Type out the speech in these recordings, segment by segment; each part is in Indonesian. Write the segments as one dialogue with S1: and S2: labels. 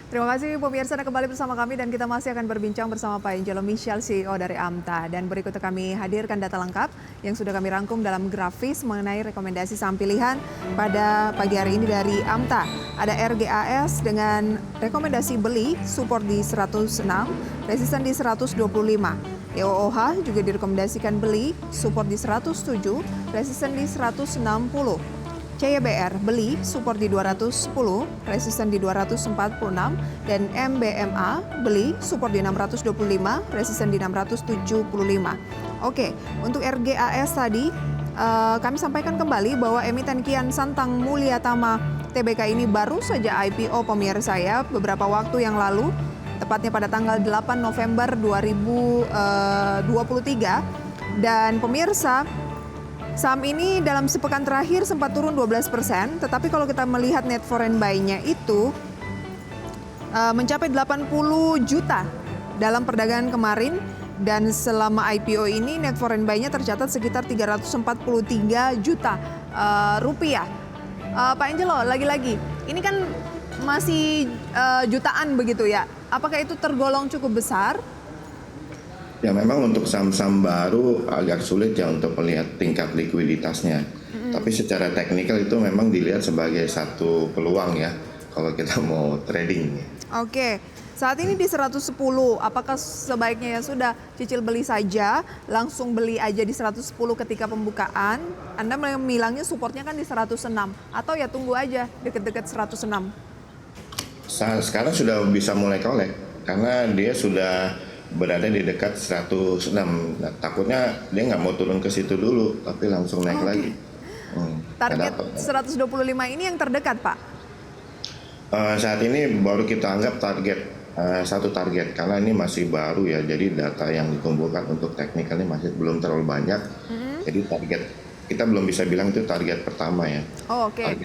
S1: Terima kasih pemirsa Anda kembali bersama kami dan kita masih akan berbincang bersama Pak Angelo Michel, CEO dari AMTA. Dan berikutnya kami hadirkan data lengkap yang sudah kami rangkum dalam grafis mengenai rekomendasi saham pilihan pada pagi hari ini dari AMTA. Ada RGAS dengan rekomendasi beli, support di 106, resisten di 125. DOOH juga direkomendasikan beli, support di 107, resisten di 160. CYBR beli, support di 210, resisten di 246, dan MBMA beli, support di 625, resisten di 675. Oke, untuk RGAS tadi kami sampaikan kembali bahwa emiten Kian Santang Mulia Tama Tbk ini baru saja IPO pemirsa ya beberapa waktu yang lalu, tepatnya pada tanggal 8 November 2023. Dan pemirsa, saham ini dalam sepekan terakhir sempat turun 12%, tetapi kalau kita melihat net foreign buy-nya itu mencapai 80 juta dalam perdagangan kemarin, dan selama IPO ini net foreign buy-nya tercatat sekitar 343 juta rupiah. Pak Angelo, lagi-lagi, ini kan masih jutaan begitu ya, apakah itu tergolong cukup besar?
S2: Ya memang untuk saham-saham baru agak sulit ya untuk melihat tingkat likuiditasnya. Tapi secara teknikal itu memang dilihat sebagai satu peluang ya kalau kita mau trading.
S1: Oke, saat ini di 110, apakah sebaiknya ya sudah cicil beli saja, langsung beli aja di 110 ketika pembukaan? Anda bilangnya supportnya kan di 106, atau ya tunggu aja deket-deket 106?
S2: Sekarang sudah bisa mulai collect karena dia sudah berada di dekat 106. Nah, takutnya dia nggak mau turun ke situ dulu, tapi langsung naik lagi.
S1: Target 125 ini yang terdekat, Pak?
S2: Saat ini baru kita anggap satu target karena ini masih baru ya, jadi data yang dikumpulkan untuk teknikal ini masih belum terlalu banyak. Jadi target kita belum bisa bilang itu target pertama ya.
S1: Oh, oke.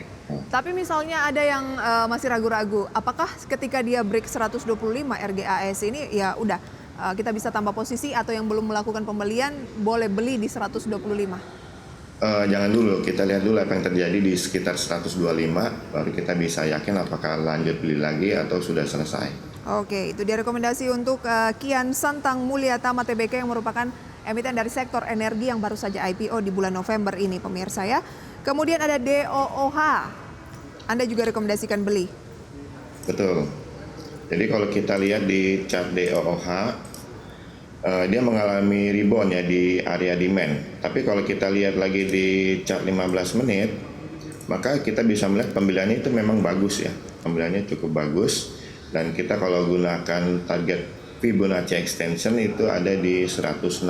S1: Tapi misalnya ada yang masih ragu-ragu, apakah ketika dia break 125 RGAS ini ya udah kita bisa tambah posisi, atau yang belum melakukan pembelian boleh beli di 125?
S2: Jangan dulu, kita lihat dulu apa yang terjadi di sekitar 125, baru kita bisa yakin apakah lanjut beli lagi atau sudah selesai.
S1: Oke, itu dia rekomendasi untuk Kian Santang Mulia Tama Tbk yang merupakan emiten dari sektor energi yang baru saja IPO di bulan November ini pemirsa ya. Kemudian ada DOOH, Anda juga rekomendasikan beli?
S2: Betul. Jadi kalau kita lihat di chart DOOH, dia mengalami rebound ya di area demand. Tapi kalau kita lihat lagi di chart 15 menit, maka kita bisa melihat pembeliannya itu memang bagus ya. Pembeliannya cukup bagus, dan kita kalau gunakan target Fibonacci extension itu ada di 160.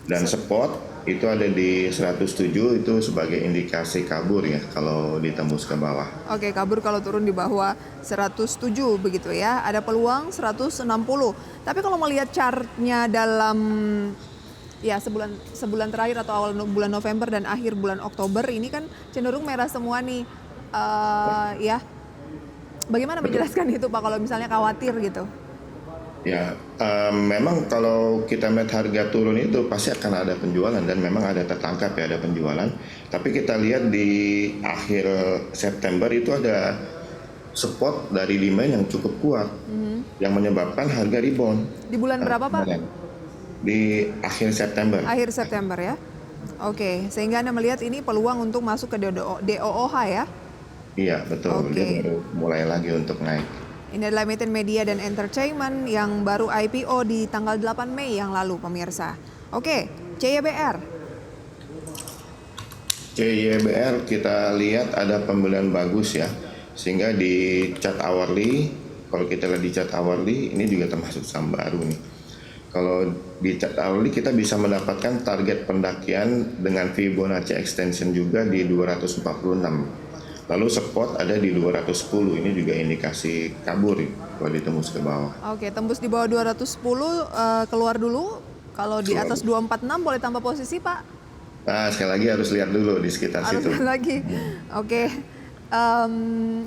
S2: Dan support itu ada di 107, itu sebagai indikasi kabur ya kalau ditembus ke bawah.
S1: Oke, kabur kalau turun di bawah 107 begitu ya. Ada peluang 160. Tapi kalau melihat chartnya dalam ya sebulan terakhir atau awal bulan November dan akhir bulan Oktober ini kan cenderung merah semua nih. Ya. Bagaimana menjelaskan itu Pak kalau misalnya khawatir gitu?
S2: Ya, memang kalau kita melihat harga turun itu pasti akan ada penjualan, dan memang ada tertangkap ya, ada penjualan. Tapi kita lihat di akhir September itu ada support dari demand yang cukup kuat, yang menyebabkan harga rebound.
S1: Di bulan berapa Pak?
S2: Di akhir September.
S1: Akhir September ya. Oke, sehingga Anda melihat ini peluang untuk masuk ke DOOH ya?
S2: Iya, betul. Dia baru mulai lagi untuk naik.
S1: Ini adalah emiten media dan entertainment yang baru IPO di tanggal 8 Mei yang lalu pemirsa. Oke, CYBR.
S2: CYBR kita lihat ada pembelian bagus ya. Sehingga di chart hourly, kalau kita lihat di chart hourly, ini juga termasuk saham baru nih. Kalau di chart hourly kita bisa mendapatkan target pendakian dengan Fibonacci extension juga di 246. Lalu support ada di 210, ini juga indikasi kabur kalau ditembus ke bawah.
S1: Oke, tembus di bawah 210 keluar dulu. Kalau di atas 246 boleh tambah posisi Pak?
S2: Nah, sekali lagi harus lihat dulu di sekitar situ.
S1: Harus lagi. Oke.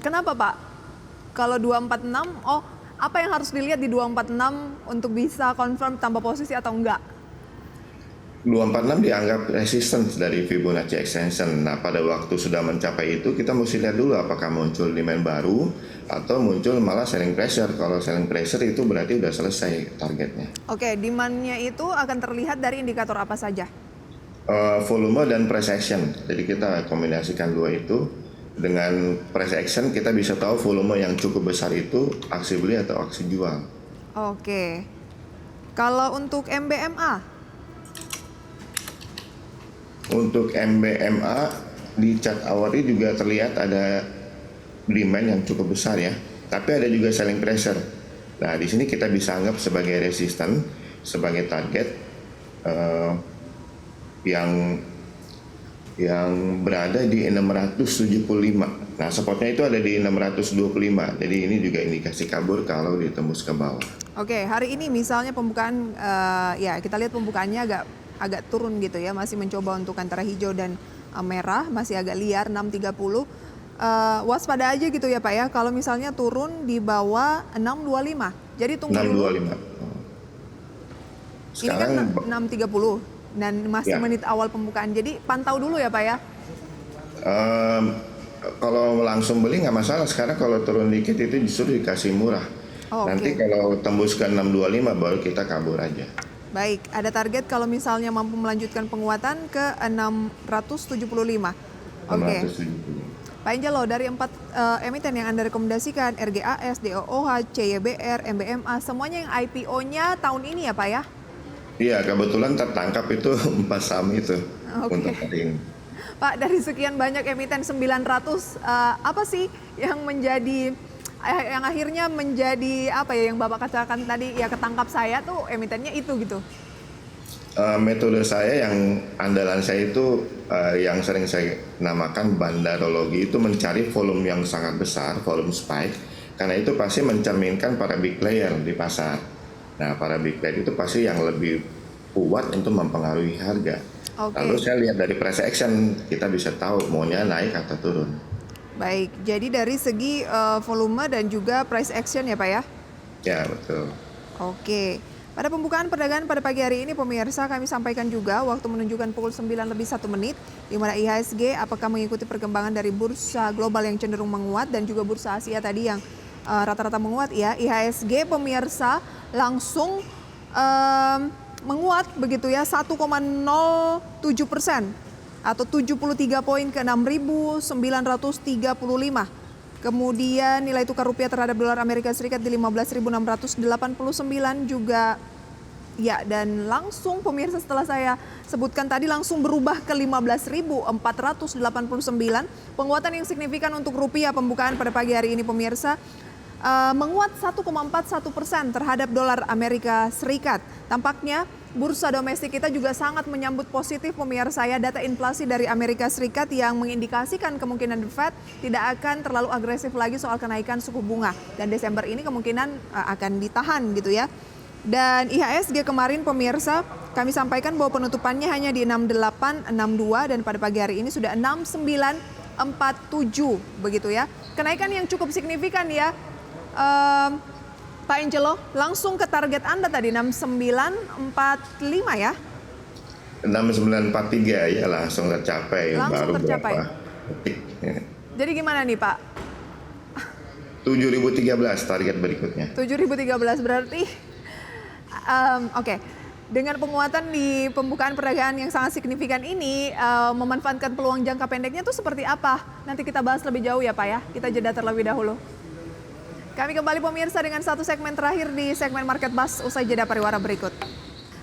S1: Kenapa Pak? Kalau 246, apa yang harus dilihat di 246 untuk bisa confirm tambah posisi atau enggak?
S2: 246 dianggap resistance dari Fibonacci extension. Nah, pada waktu sudah mencapai itu, kita mesti lihat dulu apakah muncul demand baru atau muncul malah selling pressure. Kalau selling pressure itu berarti udah selesai targetnya.
S1: Oke, demand-nya itu akan terlihat dari indikator apa saja?
S2: Volume dan price action. Jadi kita kombinasikan dua itu. Dengan price action kita bisa tahu volume yang cukup besar itu aksi beli atau aksi jual.
S1: Oke. Kalau untuk MBMA?
S2: Untuk MBMA di chart hourly juga terlihat ada demand yang cukup besar ya, tapi ada juga selling pressure. Nah, di sini kita bisa anggap sebagai resistance, sebagai target yang berada di 675. Nah, supportnya itu ada di 625. Jadi ini juga indikasi kabur kalau ditembus ke bawah.
S1: Oke, hari ini misalnya pembukaan, ya kita lihat pembukaannya agak turun gitu ya, masih mencoba untuk antara hijau dan merah, masih agak liar 630. Waspada aja gitu ya Pak ya, kalau misalnya turun di bawah 625. Jadi tunggu
S2: 625.
S1: Ini kan 630 dan masih
S2: ya,
S1: menit awal pembukaan. Jadi pantau dulu ya Pak ya.
S2: Kalau langsung beli nggak masalah. Sekarang kalau turun dikit itu justru dikasih murah. Nanti kalau tembus ke 625 baru kita kabur aja.
S1: Baik, ada target kalau misalnya mampu melanjutkan penguatan ke 675. Oke.
S2: 675.
S1: Pak Angelo, dari 4 emiten yang Anda rekomendasikan, RGAS, DOOH, CYBR, MBMA, semuanya yang IPO-nya tahun ini ya Pak ya?
S2: Iya, kebetulan tertangkap itu 4 saham itu untuk hari ini.
S1: Pak, dari sekian banyak emiten 900, apa sih yang menjadi yang akhirnya menjadi apa ya yang Bapak katakan tadi ya ketangkap saya tuh emitennya itu gitu?
S2: Metode saya yang andalan saya itu yang sering saya namakan bandarologi, itu mencari volume yang sangat besar, volume spike, karena itu pasti mencerminkan para big player di pasar. Nah, para big player itu pasti yang lebih kuat untuk mempengaruhi harga. Lalu saya lihat dari price action, kita bisa tahu maunya naik atau turun.
S1: Baik, jadi dari segi volume dan juga price action ya Pak ya?
S2: Ya, betul.
S1: Oke. Pada pembukaan perdagangan pada pagi hari ini pemirsa kami sampaikan juga waktu menunjukkan pukul 9:01 di mana IHSG apakah mengikuti perkembangan dari bursa global yang cenderung menguat dan juga bursa Asia tadi yang rata-rata menguat ya. IHSG pemirsa langsung menguat begitu ya 1,07% atau 73 poin ke 6.935. Kemudian nilai tukar rupiah terhadap dolar Amerika Serikat di 15.689 juga ya, dan langsung pemirsa setelah saya sebutkan tadi langsung berubah ke 15.489. Penguatan yang signifikan untuk rupiah pembukaan pada pagi hari ini pemirsa menguat 1,41% terhadap dolar Amerika Serikat. Tampaknya bursa domestik kita juga sangat menyambut positif pemirsa ya, data inflasi dari Amerika Serikat yang mengindikasikan kemungkinan The Fed tidak akan terlalu agresif lagi soal kenaikan suku bunga. Dan Desember ini kemungkinan akan ditahan gitu ya. Dan IHSG kemarin pemirsa kami sampaikan bahwa penutupannya hanya di 6862 dan pada pagi hari ini sudah 6947 begitu ya. Kenaikan yang cukup signifikan ya. Pak Angelo, langsung ke target Anda tadi 6945 ya?
S2: 6943 ya langsung tercapai.
S1: Langsung tercapai. Jadi gimana nih Pak?
S2: 7.013 target berikutnya.
S1: 7.013 berarti, oke. Dengan penguatan di pembukaan perdagangan yang sangat signifikan ini, memanfaatkan peluang jangka pendeknya itu seperti apa? Nanti kita bahas lebih jauh ya Pak ya. Kita jeda terlebih dahulu. Kami kembali pemirsa dengan satu segmen terakhir di segmen Market Buzz usai jeda pariwara berikut.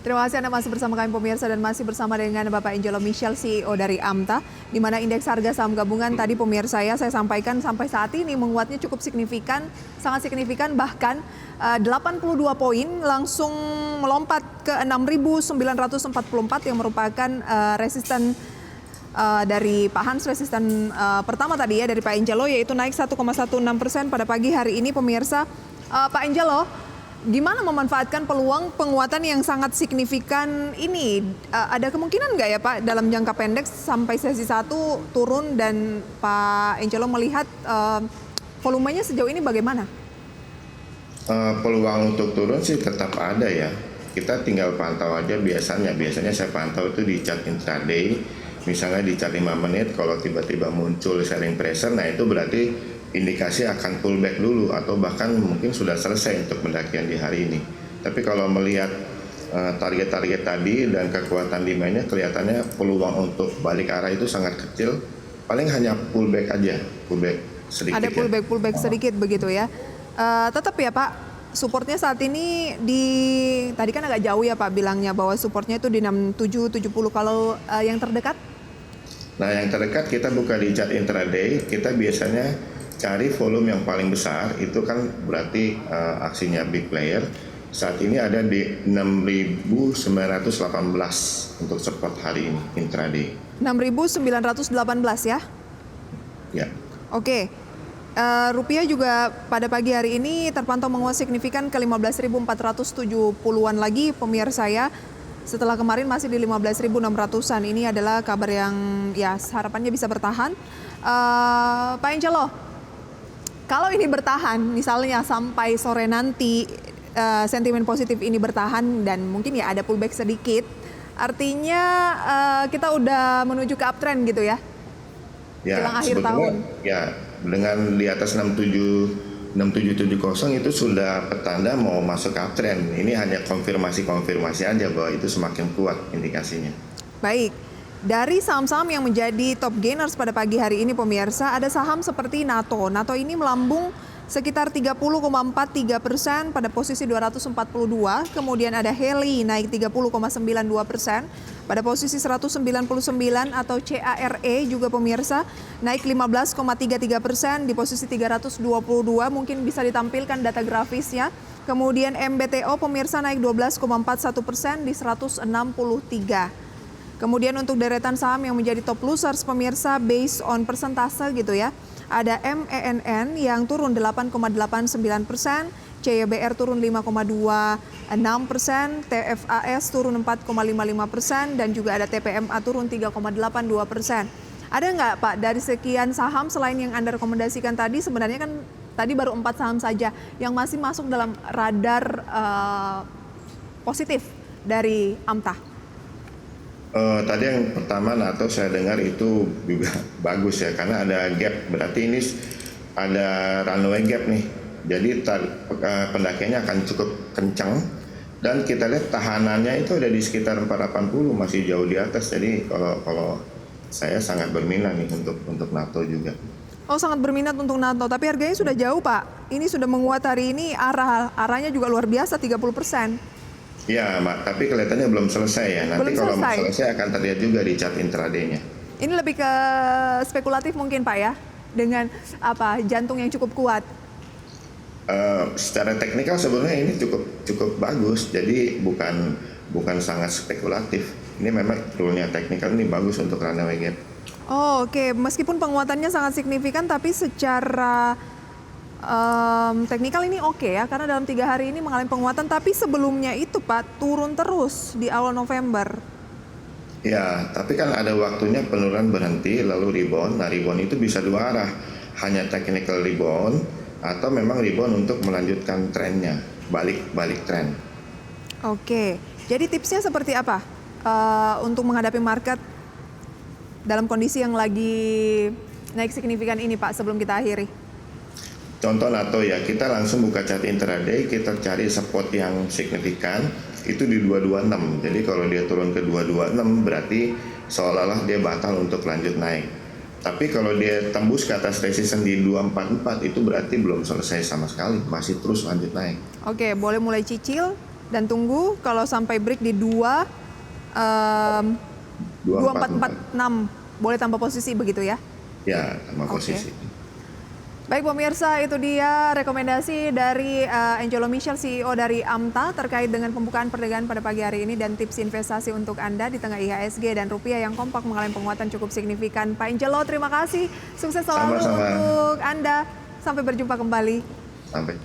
S1: Terima kasih Anda masih bersama kami pemirsa dan masih bersama dengan Bapak Angelo Michel, CEO dari AMTA, di mana indeks harga saham gabungan tadi pemirsa ya saya sampaikan sampai saat ini menguatnya cukup signifikan, sangat signifikan, bahkan 82 poin langsung melompat ke 6.944 yang merupakan resisten dari Pak Hans, resisten pertama tadi ya dari Pak Angelo, yaitu naik 1,16% pada pagi hari ini pemirsa. Pak Angelo, gimana memanfaatkan peluang penguatan yang sangat signifikan ini? Ada kemungkinan nggak ya Pak dalam jangka pendek sampai sesi 1 turun, dan Pak Angelo melihat volumenya sejauh ini bagaimana?
S2: Peluang untuk turun sih tetap ada ya. kita tinggal pantau aja biasanya saya pantau itu di chart intraday, misalnya di chart 5 menit kalau tiba-tiba muncul selling pressure, nah itu berarti indikasi akan pullback dulu atau bahkan mungkin sudah selesai untuk pendakian di hari ini. Tapi kalau melihat target-target tadi dan kekuatan demand-nya, kelihatannya peluang untuk balik arah itu sangat kecil, paling hanya pullback aja, pullback sedikit.
S1: Ada pullback sedikit begitu ya. Tetap ya Pak, supportnya saat ini tadi kan agak jauh ya Pak bilangnya bahwa supportnya itu di 6770. Kalau yang terdekat?
S2: Nah yang terdekat kita buka di chart intraday, kita biasanya cari volume yang paling besar, itu kan berarti aksinya big player. Saat ini ada di 6.918 untuk support hari ini intraday.
S1: 6.918 ya?
S2: Ya.
S1: Oke. Rupiah juga pada pagi hari ini terpantau menguat signifikan ke 15.470-an lagi pemirsa ya. Setelah kemarin masih di 15.600-an. Ini adalah kabar yang ya harapannya bisa bertahan. Pak Angelo, kalau ini bertahan misalnya sampai sore nanti, sentimen positif ini bertahan dan mungkin ya ada pullback sedikit, artinya kita udah menuju ke uptrend gitu ya?
S2: Ya,
S1: jelang akhir tahun.
S2: Ya, dengan di atas 6770 itu sudah petanda mau masuk uptrend. Ini hanya konfirmasi aja bahwa itu semakin kuat indikasinya. Baik.
S1: Dari saham-saham yang menjadi top gainers pada pagi hari ini pemirsa, ada saham seperti NATO. NATO ini melambung sekitar 30,43% pada posisi 242. Kemudian ada Heli naik 30,92% pada posisi 199, atau CARE juga pemirsa naik 15,33% di posisi 322. Mungkin bisa ditampilkan data grafisnya. Kemudian MBTO pemirsa naik 12,41% di 163. Kemudian untuk deretan saham yang menjadi top losers pemirsa based on persentase gitu ya. Ada MENN yang turun 8,89%, CYBR turun 5,26%, TFAS turun 4,55%, dan juga ada TPMA turun 3,82%. Ada nggak Pak dari sekian saham selain yang Anda rekomendasikan tadi, sebenarnya kan tadi baru 4 saham saja yang masih masuk dalam radar positif dari AMTA?
S2: Tadi yang pertama NATO saya dengar itu juga bagus ya, karena ada gap, berarti ini ada runway gap nih. Jadi pendakiannya akan cukup kencang dan kita lihat tahanannya itu ada di sekitar 480, masih jauh di atas. Jadi kalau saya sangat berminat nih untuk NATO juga.
S1: Oh, sangat berminat untuk NATO, tapi harganya sudah jauh Pak. Ini sudah menguat hari ini, arahnya juga luar biasa 30%.
S2: Ya, Mbak, tapi kelihatannya belum selesai ya. Nanti kalau selesai akan terlihat juga di chart intraday-nya.
S1: Ini lebih ke spekulatif mungkin Pak ya, dengan jantung yang cukup kuat.
S2: Secara teknikal sebenarnya ini cukup bagus, jadi bukan sangat spekulatif. Ini memang toolnya teknikal ini bagus untuk runway gap.
S1: Oh, oke. Meskipun penguatannya sangat signifikan, tapi secara teknikal ini oke ya, karena dalam 3 hari ini mengalami penguatan, tapi sebelumnya itu Pak turun terus di awal November.
S2: Ya, tapi kan ada waktunya penurunan berhenti lalu rebound. Nah, rebound itu bisa dua arah, hanya technical rebound atau memang rebound untuk melanjutkan trennya, balik tren.
S1: Oke, jadi tipsnya seperti apa untuk menghadapi market dalam kondisi yang lagi naik signifikan ini Pak sebelum kita akhiri?
S2: Contoh NATO ya, kita langsung buka chart intraday, kita cari support yang signifikan itu di 226. Jadi kalau dia turun ke 226 berarti seolah-olah dia batal untuk lanjut naik. Tapi kalau dia tembus ke atas resistance di 244 itu berarti belum selesai sama sekali, masih terus lanjut naik.
S1: Oke, boleh mulai cicil dan tunggu kalau sampai break di 2446 boleh tambah posisi begitu ya?
S2: Ya, tambah posisi.
S1: Baik pemirsa, itu dia rekomendasi dari Angelo Michel, CEO dari AMTA terkait dengan pembukaan perdagangan pada pagi hari ini dan tips investasi untuk Anda di tengah IHSG dan rupiah yang kompak mengalami penguatan cukup signifikan. Pak Angelo, terima kasih. Sukses selalu untuk Anda. Sampai berjumpa kembali.
S2: Sampai.